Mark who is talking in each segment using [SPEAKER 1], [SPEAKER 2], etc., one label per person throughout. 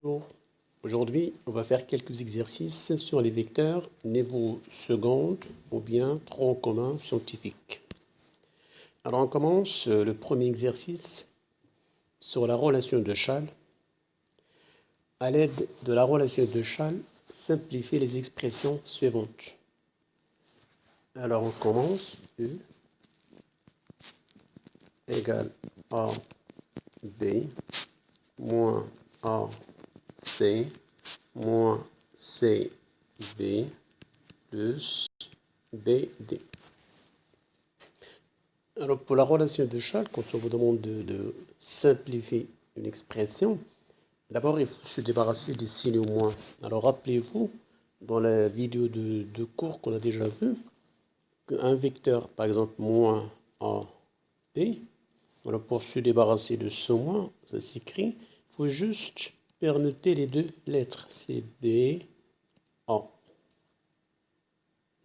[SPEAKER 1] Bonjour. Aujourd'hui, on va faire quelques exercices sur les vecteurs niveau seconde ou bien tronc commun scientifique. Alors on commence le premier exercice sur la relation de Chasles. À l'aide de la relation de Chasles, simplifiez les expressions suivantes. Alors on commence. U égale A B moins A C moins C B plus BD. Alors pour la relation de Chasles, quand on vous demande de simplifier une expression, d'abord il faut se débarrasser des signes au moins. Alors rappelez-vous, dans la vidéo de cours qu'on a déjà vu, qu'un vecteur, par exemple moins A, B, alors pour se débarrasser de ce moins, ça s'écrit, il faut juste permuter les deux lettres, c'est B, A.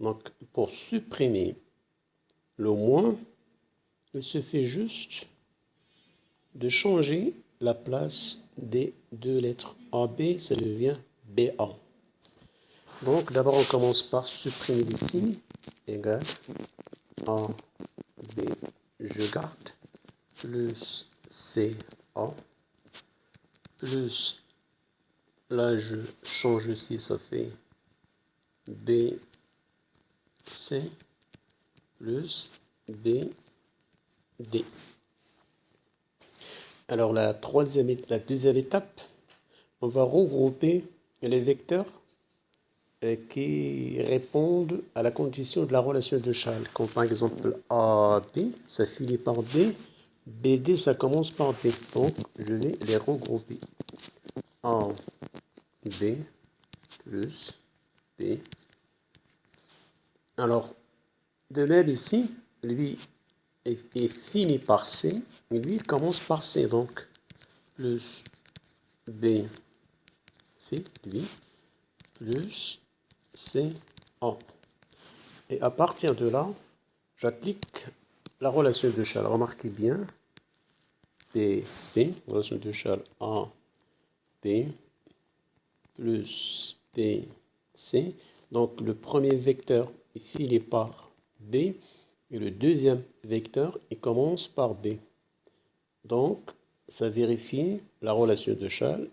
[SPEAKER 1] Donc pour supprimer le moins, il suffit juste de changer la place des deux lettres AB, ça devient BA. Donc d'abord on commence par supprimer les signes, égal A, B, je garde, plus C, A, plus, là je change aussi, ça fait B, C, plus B, D. Alors la deuxième étape, on va regrouper les vecteurs qui répondent à la condition de la relation de Chasles. Comme par exemple AB, ça finit par B, BD, ça commence par B. Donc, je vais les regrouper. A, B, plus B. Alors, de même ici, lui est fini par C, et lui, il commence par C. Donc, plus B, C, lui, plus C, A. Et à partir de là, j'applique la relation de Chasles. Remarquez bien, B, relation de Chasles A, B, plus B, C. Donc le premier vecteur, ici, il est par B, et le deuxième vecteur, il commence par B. Donc, ça vérifie la relation de Chasles.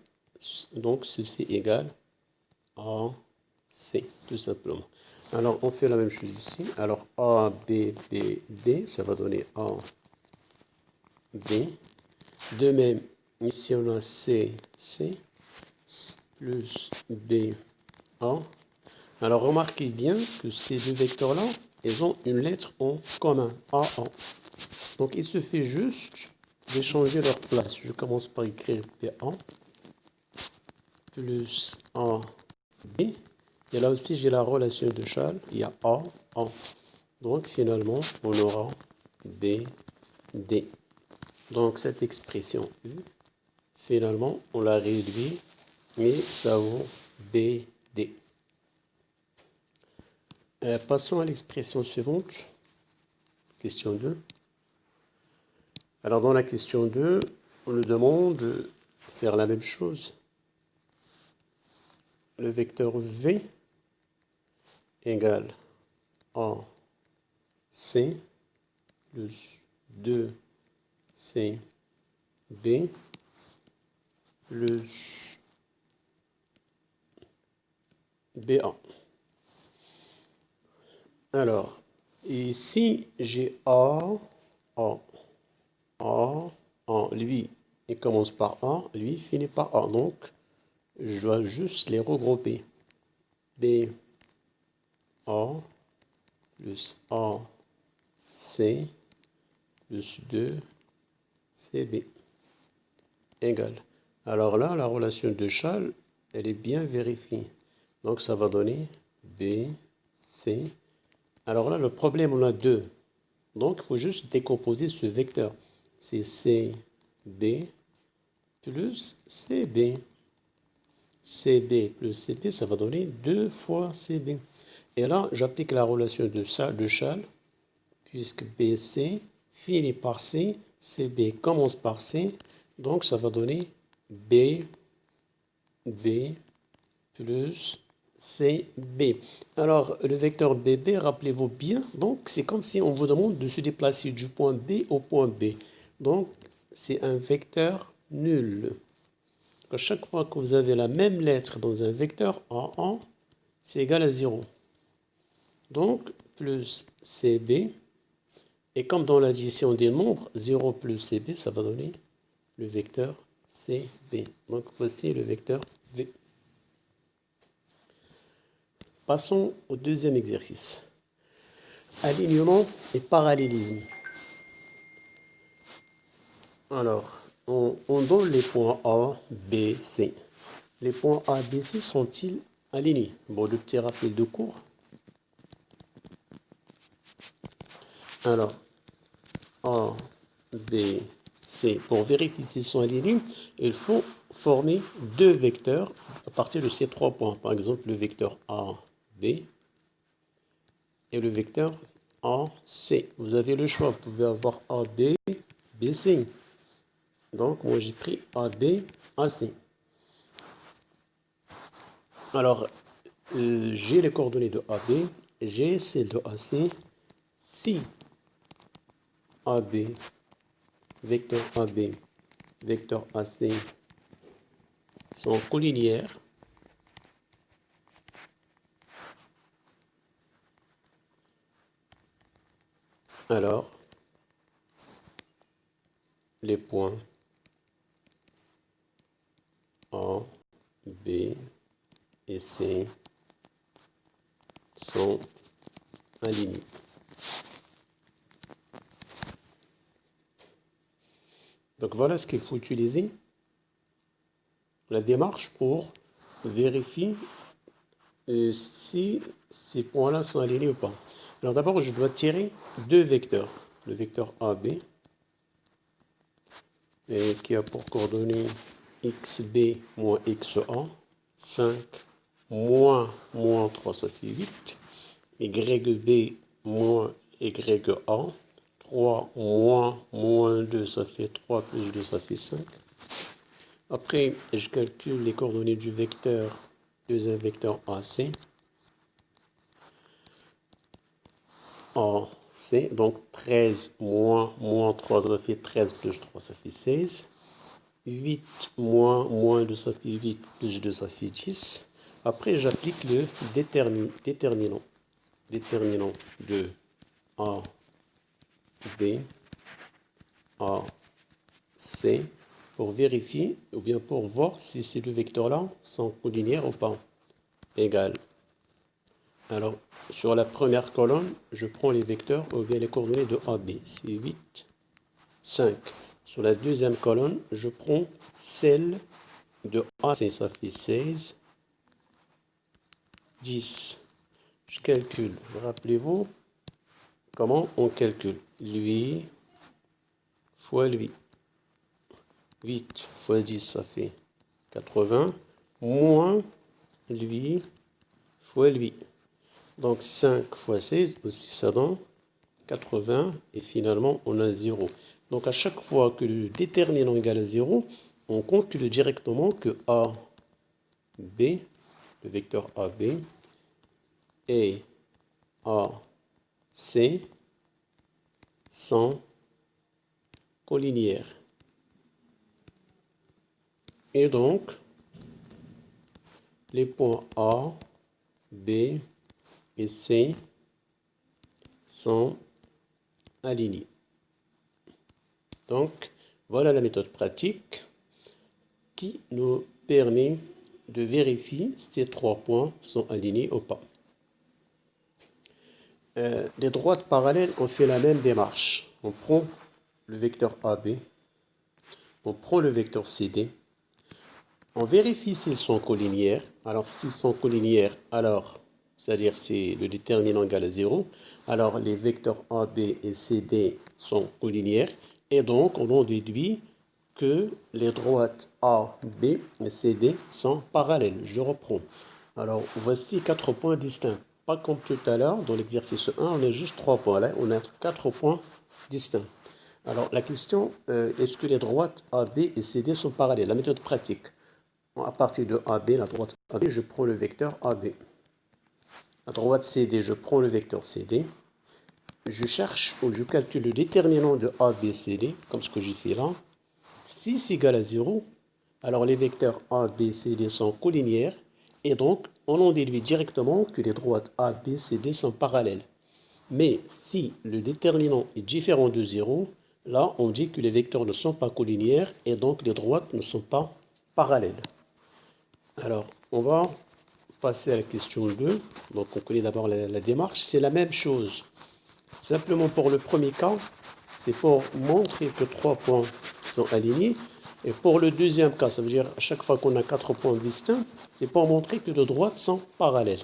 [SPEAKER 1] Donc, ceci égale A, C, tout simplement. Alors, on fait la même chose ici. Alors, A, B, B, D, ça va donner A, B. De même, ici, on a C, C, plus B, A. Alors, remarquez bien que ces deux vecteurs-là, ils ont une lettre en commun, A, A. Donc, il suffit juste d'échanger leur place. Je commence par écrire BA, plus A, B. Et là aussi, j'ai la relation de Chasles. Il y a A, A. Donc, finalement, on aura B, D. Donc, cette expression U, finalement, on la réduit, mais ça vaut B, D. Passons à l'expression suivante. Question 2. Alors, dans la question 2, on nous demande de faire la même chose. Le vecteur V égale A, C, plus 2C, B, plus BA. Alors, ici, j'ai A, A, A, A. Lui, il commence par A, lui, il finit par A. Donc, je dois juste les regrouper. B, A, plus A, C, plus 2, CB, égale. Alors là, la relation de Chasles, elle est bien vérifiée. Donc, ça va donner B, C. Alors là, le problème, on a deux. Donc, il faut juste décomposer ce vecteur. C'est CB plus CB. CB plus CB, ça va donner 2 fois CB. Et là, j'applique la relation de Chasles, puisque BC finit par C, CB commence par C, donc ça va donner B, B plus CB. Alors, le vecteur BB, rappelez-vous bien, donc c'est comme si on vous demande de se déplacer du point B au point B. Donc, c'est un vecteur nul. À chaque fois que vous avez la même lettre dans un vecteur A1, c'est égal à 0. Donc, plus CB. Et comme dans l'addition des nombres, 0 plus CB, ça va donner le vecteur CB. Donc, voici le vecteur V. Passons au deuxième exercice. Alignement et parallélisme. Alors, on donne les points A, B, C. Les points A, B, C sont-ils alignés? Bon, le petit rappel de cours. Alors, A, B, C. Pour vérifier s'ils sont alignés, il faut former deux vecteurs à partir de ces trois points. Par exemple, le vecteur A, B et le vecteur AC. Vous avez le choix. Vous pouvez avoir AB, BC. Donc, moi, j'ai pris AB, AC. Alors, j'ai les coordonnées de AB, j'ai celles de AC. Si AB, vecteur AB, vecteur AC sont collinières, alors les points A, B et C sont alignés. Donc voilà ce qu'il faut utiliser, la démarche pour vérifier si ces points-là sont alignés ou pas. Alors d'abord, je dois tirer deux vecteurs. Le vecteur AB, qui a pour coordonnées xb moins xa, 5 moins 3, ça fait 8. YB moins YA, 3 moins 2, ça fait 3, plus 2, ça fait 5. Après, je calcule les coordonnées du vecteur, deuxième vecteur AC. AC, donc 13 moins 3, ça fait 13, plus 3, ça fait 16. 8 moins 2, ça fait 8, plus 2, ça fait 10. Après, j'applique le déterminant de A, B, A, C, pour vérifier, ou bien pour voir si ces deux vecteurs-là sont collinières ou pas. Égal. Alors, sur la première colonne, je prends les vecteurs, ou bien les coordonnées de AB. C'est 8, 5. Sur la deuxième colonne, je prends celle de AC. Ça fait 16, 10. Je calcule. Rappelez-vous comment on calcule. Lui fois lui. 8 fois 10, ça fait 80. Moins lui fois lui. Donc 5 fois 16, aussi ça donne 80. Et finalement, on a 0. Donc à chaque fois que le déterminant égale à 0, on calcule directement que A, B, le vecteur AB, et A, C sont collinières. Et donc, les points A, B et C sont alignés. Donc, voilà la méthode pratique qui nous permet de vérifier si ces trois points sont alignés ou pas. Les droites parallèles, on fait la même démarche. On prend le vecteur AB, on prend le vecteur CD, on vérifie s'ils sont collinières. Alors, s'ils sont collinières, alors, c'est-à-dire si le déterminant égale à 0, alors les vecteurs AB et CD sont collinières. Et donc, on en déduit que les droites A, B et CD sont parallèles. Je reprends. Alors, voici 4 points distincts. Pas comme tout à l'heure, dans l'exercice 1, on a juste 3 points. Là, on a 4 points distincts. Alors, la question, est-ce que les droites A, B et CD sont parallèles? La méthode pratique. à partir de AB, la droite AB, je prends le vecteur AB. La droite CD, je prends le vecteur CD. Je cherche ou je calcule le déterminant de ABCD, comme ce que j'ai fait là. Si c'est égal à 0, alors les vecteurs ABCD sont collinéaires. Et donc, on en déduit directement que les droites ABCD sont parallèles. Mais si le déterminant est différent de 0, là, on dit que les vecteurs ne sont pas collinéaires et donc les droites ne sont pas parallèles. Alors, on va passer à la question 2. Donc, on connaît d'abord la démarche. C'est la même chose. Simplement pour le premier cas, c'est pour montrer que 3 points sont alignés. Et pour le deuxième cas, ça veut dire à chaque fois qu'on a 4 points distincts, c'est pour montrer que les droites sont parallèles.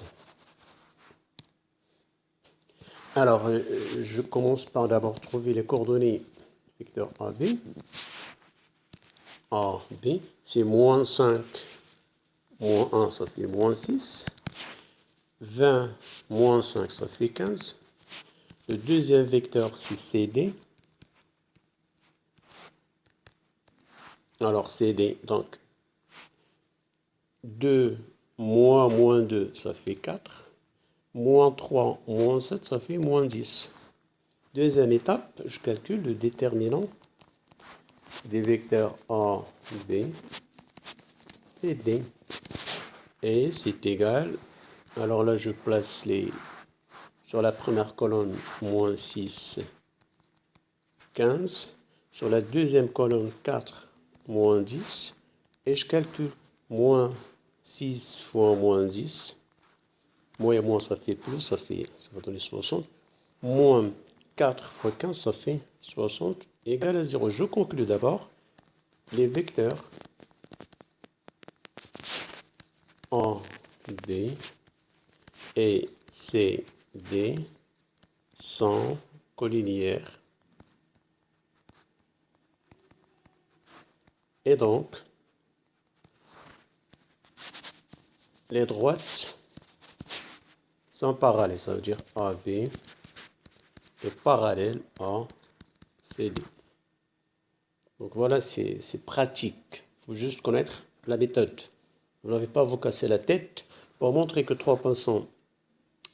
[SPEAKER 1] Alors, je commence par d'abord trouver les coordonnées vecteur AB. AB, c'est moins 5, moins 1, ça fait moins 6. 20, moins 5, ça fait 15. Le deuxième vecteur, c'est CD. Alors, CD, donc 2, moins 2, ça fait 4. Moins 3, moins 7, ça fait moins 10. Deuxième étape, je calcule le déterminant des vecteurs A, B, et D. Et c'est égal. Alors là, je place sur la première colonne, moins 6, 15. Sur la deuxième colonne, 4, moins 10. Et je calcule moins 6 fois moins 10. Moins et moins, ça fait plus, ça va donner 60. Moins 4 fois 15, ça fait 60, égal à 0. Je conclue d'abord les vecteurs A, B et C, D sont collinéaires. Et donc, les droites sont parallèles. Ça veut dire AB est parallèle à CD. Donc voilà, c'est pratique. Il faut juste connaître la méthode. Vous n'avez pas à vous casser la tête. Pour montrer que 3 points sont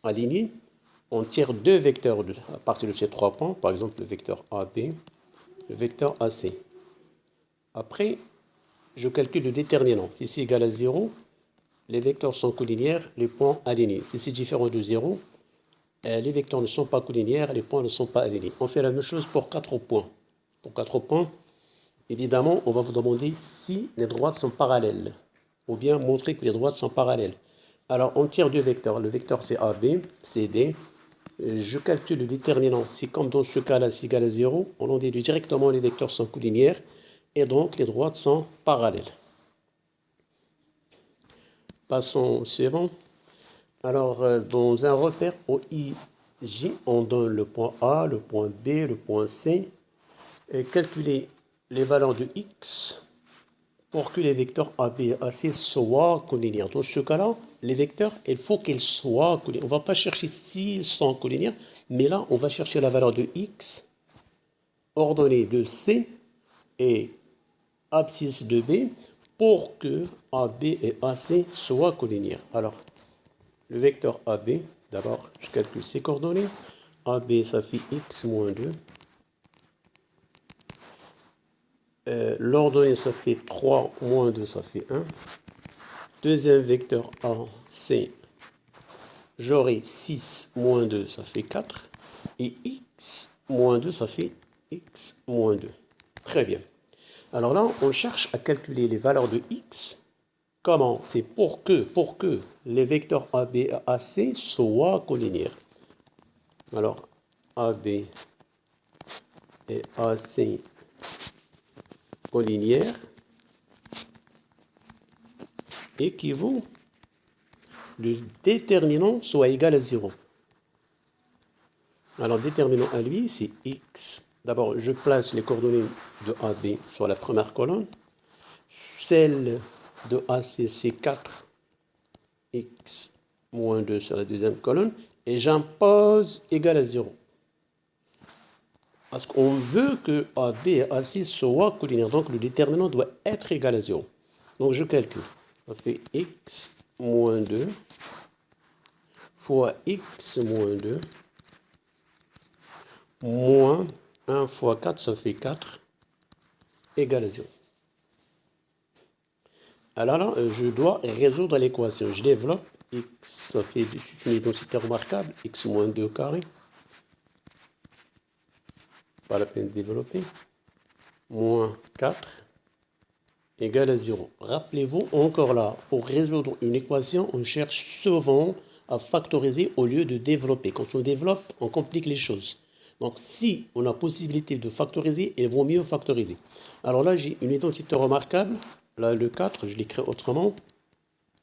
[SPEAKER 1] alignés, on tire deux vecteurs à partir de ces 3 points. Par exemple, le vecteur AB, le vecteur AC. Après, je calcule le déterminant. Si c'est égal à 0, les vecteurs sont collinéaires, les points alignés. Si c'est différent de 0, les vecteurs ne sont pas collinéaires, les points ne sont pas alignés. On fait la même chose pour 4 points. Pour 4 points, évidemment, on va vous demander si les droites sont parallèles, ou bien montrer que les droites sont parallèles. Alors, on tire deux vecteurs. Le vecteur, c'est AB, c'est D. Je calcule le déterminant. C'est comme dans ce cas-là, c'est égal à 0. On en déduit directement les vecteurs sont collinéaires, et donc les droites sont parallèles. Passons au suivant. Alors, dans un repère OIJ, on donne le point A, le point B, le point C, et calculer les valeurs de X pour que les vecteurs AB et AC soient collinéaires. Dans ce cas-là, les vecteurs, il faut qu'ils soient collinéaires. On ne va pas chercher s'ils sont collinéaires, mais là, on va chercher la valeur de X, ordonnée de C et abscisse de B, pour que AB et AC soient collinéaires. Alors, le vecteur AB, d'abord, je calcule ses coordonnées. AB, ça fait X moins 2. L'ordonnée, ça fait 3 moins 2, ça fait 1. Deuxième vecteur AC, j'aurai 6 moins 2, ça fait 4. Et X moins 2, ça fait X moins 2. Très bien. Alors là, on cherche à calculer les valeurs de X. Comment? C'est pour que les vecteurs AB et AC soient collinéaires. Alors, AB et AC collinéaires équivaut le déterminant soit égal à 0. Alors, déterminant à lui, c'est X. D'abord, je place les coordonnées de AB sur la première colonne. Celle de AC, c'est 4. X moins 2 sur la deuxième colonne. Et j'impose égal à 0. Parce qu'on veut que AB et AC soient collinéaires. Donc, le déterminant doit être égal à 0. Donc, je calcule. Ça fait x moins 2 fois x moins 2 moins 1 fois 4, ça fait 4, égale à 0. Alors là, je dois résoudre l'équation. Je développe x, ça fait une identité remarquable, x moins 2 au carré. Pas la peine de développer. Moins 4 égale à 0. Rappelez-vous, encore là, pour résoudre une équation, on cherche souvent à factoriser au lieu de développer. Quand on développe, on complique les choses. Donc, si on a possibilité de factoriser, il vaut mieux factoriser. Alors là, j'ai une identité remarquable. Là, le 4, je l'écris autrement.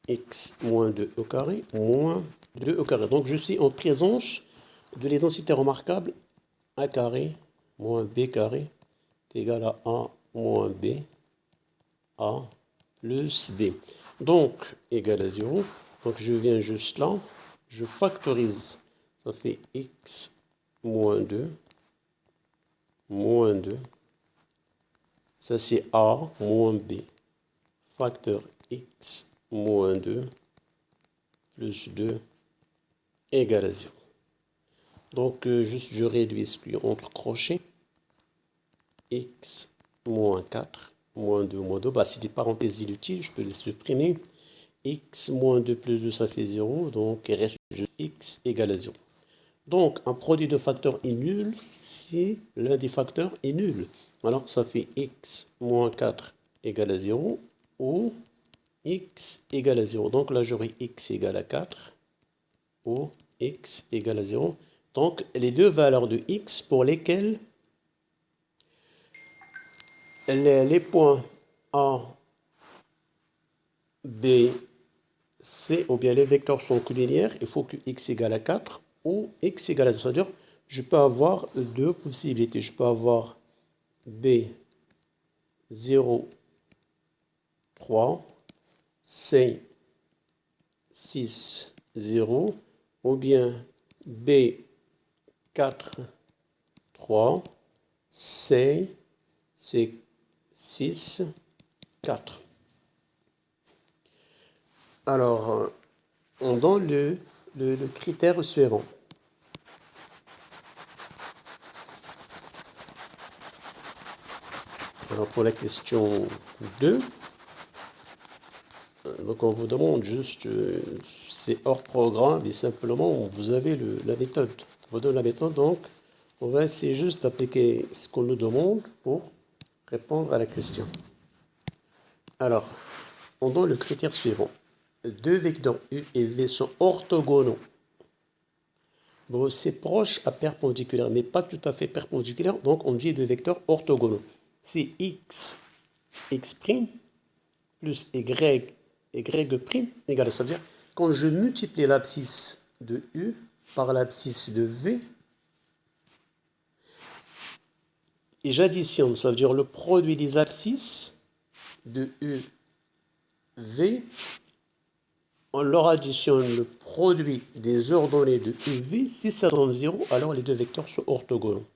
[SPEAKER 1] X moins 2 au carré, moins 2 au carré. Donc, je suis en présence de l'identité remarquable a carré moins b carré est égal à a moins b, a plus b. Donc, égal à 0. Donc, je viens juste là, je factorise. Ça fait x moins 2, moins 2. Ça, c'est a moins b. Facteur x moins 2 plus 2 égale à 0. Donc, juste je réduis ce qui est entre crochets. X moins 4 moins 2 moins 2. Bah, c'est des parenthèses inutiles, je peux les supprimer. X moins 2 plus 2, ça fait 0. Donc, il reste juste x égale à 0. Donc, un produit de facteurs est nul si l'un des facteurs est nul. Alors, ça fait x moins 4 égale à 0 ou x égale à 0. Donc là, j'aurai x égale à 4 ou x égale à 0. Donc, les deux valeurs de x pour lesquelles les points A, B, C, ou bien les vecteurs sont collinéaires, il faut que x égale à 4 ou x égale à 0. C'est-à-dire, je peux avoir deux possibilités. Je peux avoir B, 0, 3, C, 6, 0, ou bien B, 4, 3, C, 6, 4. Alors, on donne le critère suivant. Alors, pour la question 2, donc on vous demande juste, c'est hors programme, et simplement, vous avez la méthode. On vous donne la méthode, donc on va essayer juste d'appliquer ce qu'on nous demande pour répondre à la question. Alors, on donne le critère suivant. Deux vecteurs U et V sont orthogonaux. Bon, c'est proche à perpendiculaire, mais pas tout à fait perpendiculaire, donc on dit deux vecteurs orthogonaux. C'est x prime plus y prime égale, c'est-à-dire quand je multiplie l'abscisse de U par l'abscisse de V, et j'additionne, ça veut dire le produit des abscisses de U, V, on leur additionne le produit des ordonnées de UV, si ça donne 0, alors les deux vecteurs sont orthogonaux.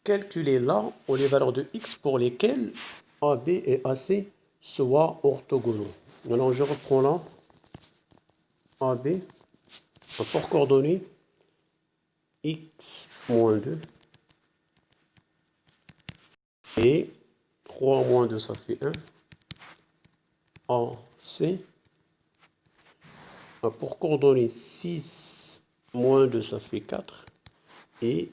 [SPEAKER 1] Calculez là les valeurs de x pour lesquelles AB et AC soient orthogonaux. Alors je reprends là AB, pour coordonnées x moins 2 et 3 moins 2, ça fait 1. AC, pour coordonnées 6 moins 2, ça fait 4. Et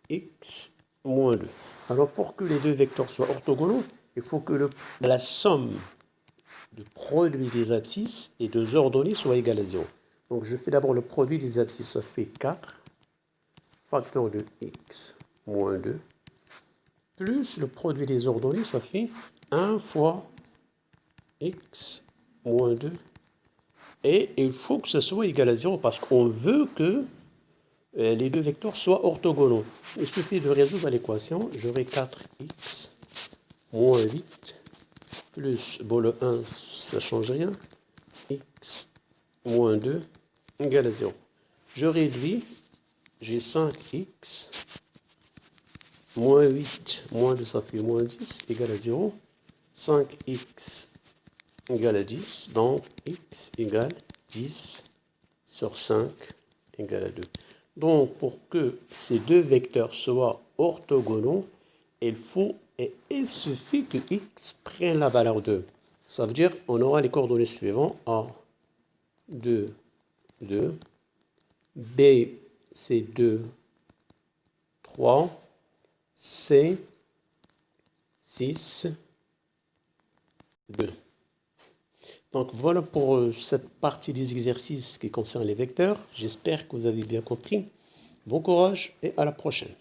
[SPEAKER 1] x moins 2. Alors, pour que les deux vecteurs soient orthogonaux, il faut que la somme du produit des abscisses et des ordonnées soit égale à 0. Donc, je fais d'abord le produit des abscisses, ça fait 4, facteur de x moins 2, plus le produit des ordonnées, ça fait 1 fois x moins 2. Et il faut que ce soit égal à 0 parce qu'on veut que les deux vecteurs soient orthogonaux. Il suffit de résoudre l'équation. J'aurai 4x moins 8 plus, bon le 1 ça ne change rien, x moins 2 égale à 0. Je réduis, j'ai 5x moins 8 moins 2 ça fait moins 10 égale à 0. 5x égale à 10. Donc, x égale 10 sur 5 égale à 2. Donc, pour que ces deux vecteurs soient orthogonaux, il suffit que x prenne la valeur 2. Ça veut dire qu'on aura les coordonnées suivantes. A, 2, 2. B, c'est 2, 3. C, 6, 2. Donc voilà pour cette partie des exercices qui concerne les vecteurs. J'espère que vous avez bien compris. Bon courage et à la prochaine.